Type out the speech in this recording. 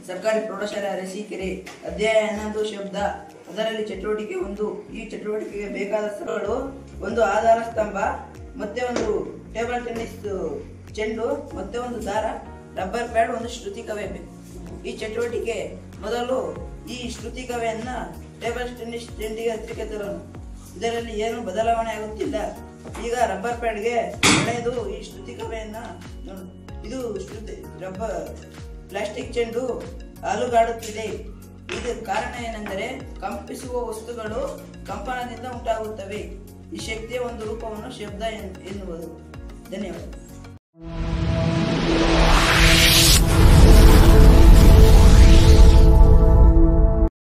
ಸರ್ಕಾರಿ ಪ್ರೌಢಶಾಲೆ ಅರಸೀಕೆರೆ. ಅಧ್ಯಾಯ 11 ಶಬ್ದ. ಅದರಲ್ಲಿ ಚಟುವಟಿಕೆ 1. ಈ ಚಟುವಟಿಕೆಗೆ ಬೇಕಾದ ಸ್ಥಳಗಳು: ಒಂದು ಆಧಾರ ಸ್ತಂಭ, ಮತ್ತೆ ಒಂದು ಟೇಬಲ್ ಟೆನ್ನಿಸ್ ಚೆಂಡು, ಮತ್ತೆ ಒಂದು ದಾರ, ರಬ್ಬರ್ ಪ್ಯಾಡ್, ಒಂದು ಶ್ರುತಿಕವೆ ಬೇಕು. ಈ ಚಟುವಟಿಕೆ ಮೊದಲು ಈ ಶ್ರುತಿಕವೆಯನ್ನ ಟೇಬಲ್ ಟೆನ್ನಿಸ್ ಚೆಂಡಿಗೆ ಹತ್ತಿರಕ್ಕೆ ತರೋಣ. ಇದರಲ್ಲಿ ಏನು ಬದಲಾವಣೆ ಆಗುತ್ತಿಲ್ಲ. ಈಗ ರಬ್ಬರ್ ಪ್ಯಾಡ್ಗೆ ಎಳೆದು ಈ ಶ್ರುತಿಕವೆಯನ್ನ ಇದು ರಬ್ಬರ್ ಪ್ಲಾಸ್ಟಿಕ್ ಚೆಂಡು ಅಲುಗಾಡುತ್ತಿದೆ. ಇದಕ್ಕೆ ಕಾರಣ ಏನೆಂದರೆ ಕಂಪಿಸುವ ವಸ್ತುಗಳು ಕಂಪನದಿಂದ ಉಂಟಾಗುತ್ತವೆ. ಈ ಶಕ್ತಿಯ ಒಂದು ರೂಪವನ್ನು ಶಬ್ದ ಎನ್ನುವುದು. ಧನ್ಯವಾದ.